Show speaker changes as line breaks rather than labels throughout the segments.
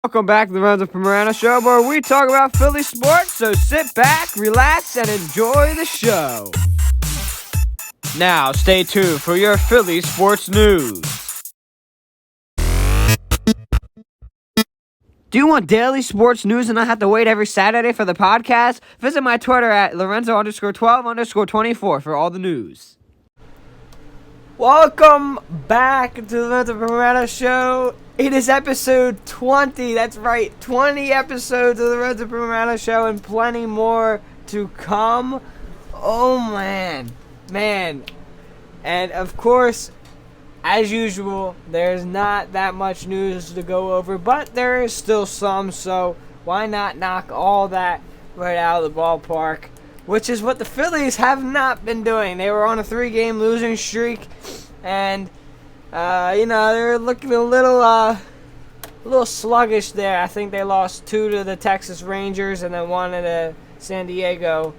Welcome back to the Lorenzo Primerano Show, where we talk about Philly sports, so sit back, relax, and enjoy the show. Now, stay tuned for your Philly sports news. Do you want daily sports news and not have to wait every Saturday for the podcast? Visit my Twitter at Lorenzo_12_24 for all the news. Welcome back to the Lorenzo Primerano Show. It is episode 20. That's right, 20 episodes of the Lorenzo Primerano Show and plenty more to come. Oh, man. And, of course, as usual, there's not that much news to go over, but there is still some, so why not knock all that right out of the ballpark, which is what the Phillies have not been doing. They were on a 3-game losing streak, and, they're looking a little sluggish there. I think they lost 2 to the Texas Rangers and then 1 to the San Diego.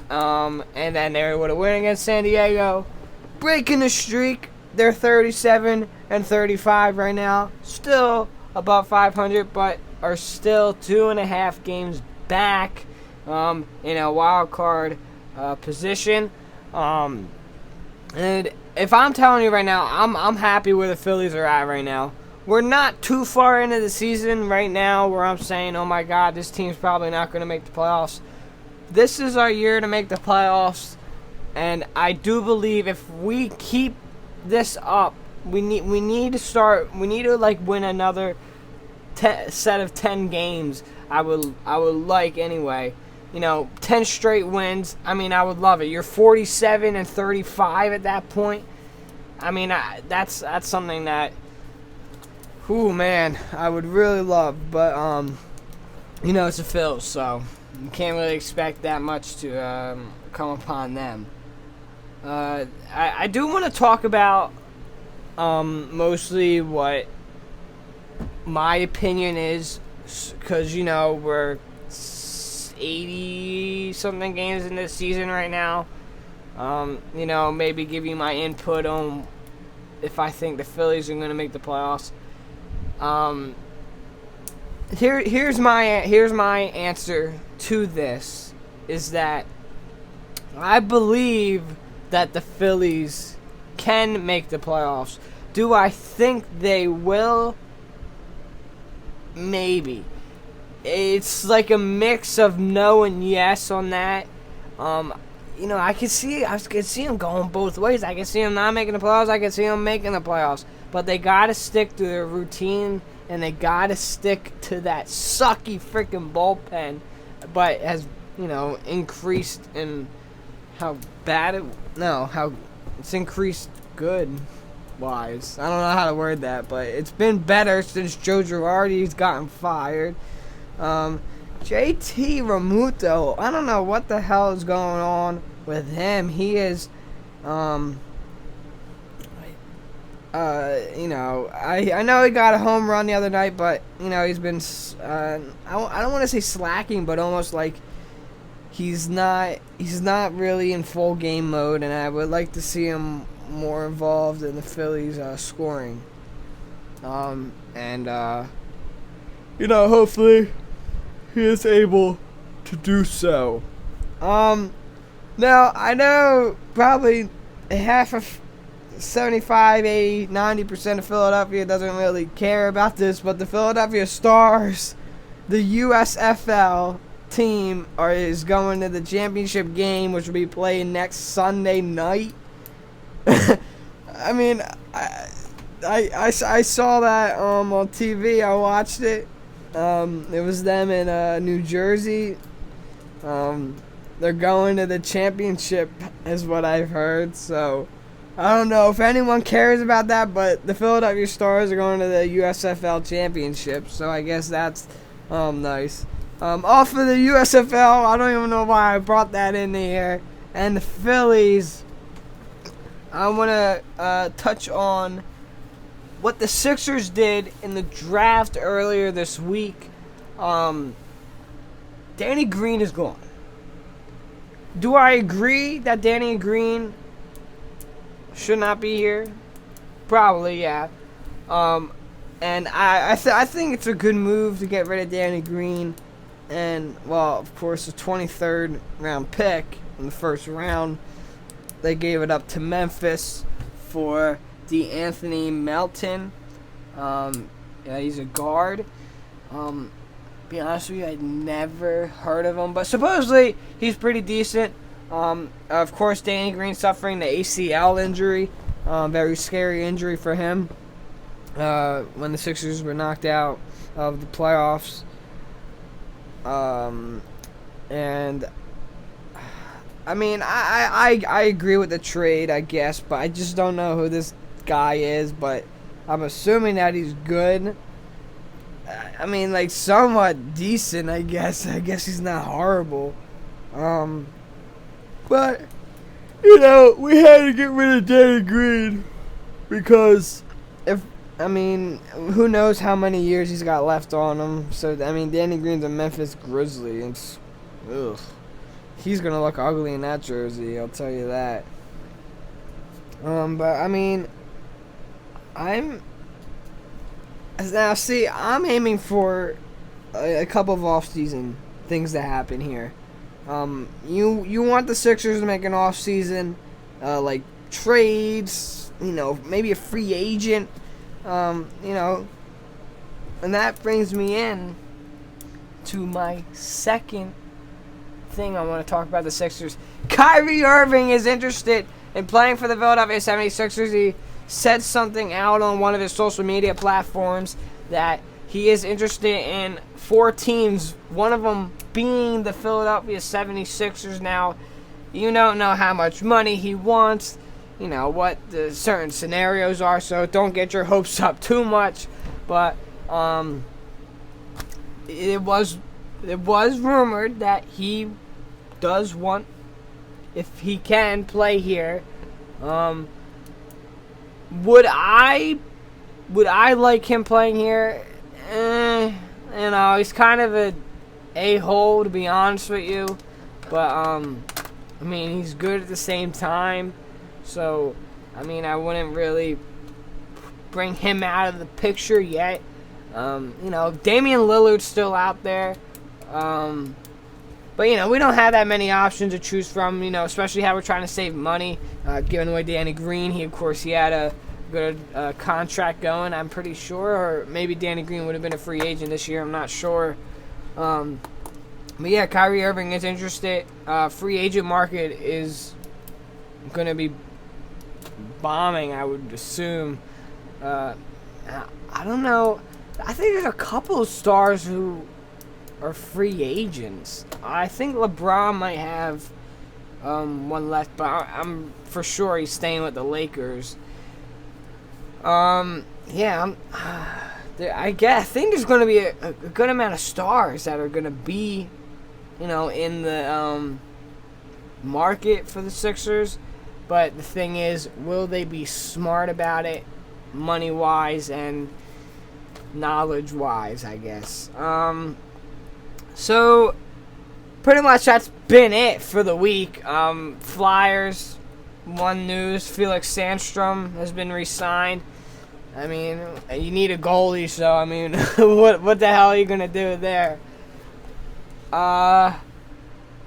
And then they were able to win against San Diego, breaking the streak. They're 37 and 35 right now, still above 500, but are still 2.5 games back in a wild card position. And if I'm telling you right now, I'm happy where the Phillies are at right now. We're not too far into the season right now where I'm saying, oh my God, this team's probably not going to make the playoffs. This is our year to make the playoffs, and I do believe if we keep this up, we need to win another set of 10 games. I would like anyway. 10 straight wins. I mean, I would love it. You're 47 and 35 at that point. I mean, that's something that, I would really love. But it's the Phils, so you can't really expect that much to come upon them. I do want to talk about mostly what my opinion is, because we're 80-something games in this season right now. Maybe give you my input on if I think the Phillies are going to make the playoffs. Here's my answer to this, is that I believe that the Phillies can make the playoffs. Do I think they will? Maybe. It's like a mix of no and yes on that. I can see them going both ways. I can see them not making the playoffs. I can see them making the playoffs. But they got to stick to their routine, and they got to stick to that sucky freaking bullpen. But has, increased in how it's increased good-wise. I don't know how to word that, but it's been better since Joe Girardi's gotten fired. JT Realmuto, I don't know what the hell is going on with him. He is, I know he got a home run the other night, but, he's been, I don't want to say slacking, but almost like he's not really in full game mode, and I would like to see him more involved in the Phillies scoring. Hopefully he is able to do so. Now, I know probably half of 75, 80, 90% of Philadelphia doesn't really care about this, but the Philadelphia Stars, the USFL team, is going to the championship game, which will be played next Sunday night. I mean, I saw that on TV. I watched it. It was them in New Jersey. They're going to the championship, is what I've heard. So I don't know if anyone cares about that, but the Philadelphia Stars are going to the USFL championship. So I guess that's nice. Off of the USFL, I don't even know why I brought that in here. And the Phillies, I want to touch on what the Sixers did in the draft earlier this week. Danny Green is gone. Do I agree that Danny Green should not be here? Probably, yeah. And I think it's a good move to get rid of Danny Green. And, well, of course, the 23rd round pick in the first round, they gave it up to Memphis for DeAnthony Melton. Yeah, he's a guard. Be honest with you, I'd never heard of him, but supposedly he's pretty decent. Of course, Danny Green suffering the ACL injury. Very scary injury for him. When the Sixers were knocked out of the playoffs. And I mean, I agree with the trade, I guess, but I just don't know who this guy is, but I'm assuming that he's good. I mean, like, somewhat decent, I guess. I guess he's not horrible. But, you know, we had to get rid of Danny Green because who knows how many years he's got left on him. So, I mean, Danny Green's a Memphis Grizzly. It's, ugh. He's going to look ugly in that jersey, I'll tell you that. But, I mean, I'm aiming for a couple of off-season things to happen here. You want the Sixers to make an off-season, like trades, you know, maybe a free agent, you know, and that brings me in to my second thing I want to talk about the Sixers. Kyrie Irving is interested in playing for the Philadelphia 76ers. He said something out on one of his social media platforms that he is interested in 4 teams, one of them being the Philadelphia 76ers. Now, you don't know how much money he wants, you know, what the certain scenarios are, so don't get your hopes up too much. But it was rumored that he does want, if he can, play here. Would I like him playing here? You know, he's kind of a hole, to be honest with you. But I mean, he's good at the same time. So, I mean, I wouldn't really bring him out of the picture yet. You know, Damian Lillard's still out there. But, you know, we don't have that many options to choose from, you know, especially how we're trying to save money. Giving away Danny Green, he had a good contract going, I'm pretty sure. Or maybe Danny Green would have been a free agent this year, I'm not sure. But, yeah, Kyrie Irving is interested. Free agent market is going to be bombing, I would assume. I don't know. I think there's a couple of stars who are free agents. I think LeBron might have one left, but I'm for sure he's staying with the Lakers. Yeah, I think there's going to be a good amount of stars that are going to be, you know, in the market for the Sixers. But the thing is, will they be smart about it, money-wise and knowledge-wise, I guess. So, pretty much that's been it for the week. Flyers, one news, Felix Sandstrom has been re-signed. I mean, you need a goalie, so, I mean, what the hell are you going to do there? Oh,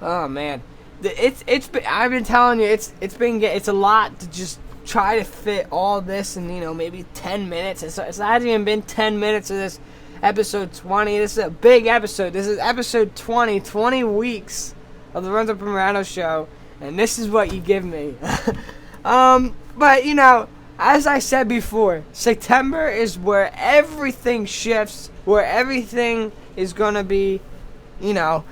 man. I've been telling you, it's a lot to just try to fit all this in, you know, maybe 10 minutes. It hasn't even been 10 minutes of this episode 20. This is a big episode. This is episode 20 weeks of the Lorenzo Primerano show, and this is what you give me. But, you know, as I said before, September is where everything shifts, where everything is going to be, you know,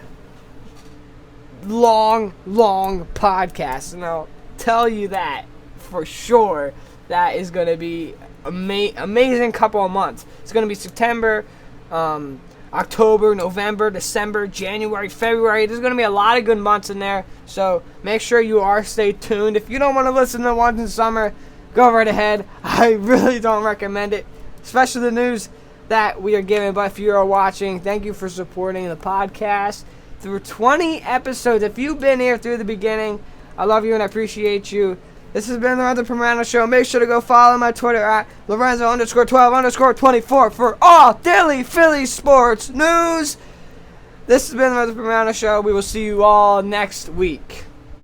long podcasts, and I'll tell you that for sure. That is going to be amazing couple of months. It's going to be September, October, November, December, January, February. There's going to be a lot of good months in there, so make sure you stay tuned. If you don't want to listen to ones in summer, go right ahead. I really don't recommend it, especially the news that we are giving. But if you are watching, thank you for supporting the podcast through 20 episodes. If you've been here through the beginning, I love you and I appreciate you. This has been the Lorenzo Primerano Show. Make sure to go follow my Twitter at Lorenzo_12_24 for all daily Philly sports news. This has been the Lorenzo Primerano Show. We will see you all next week.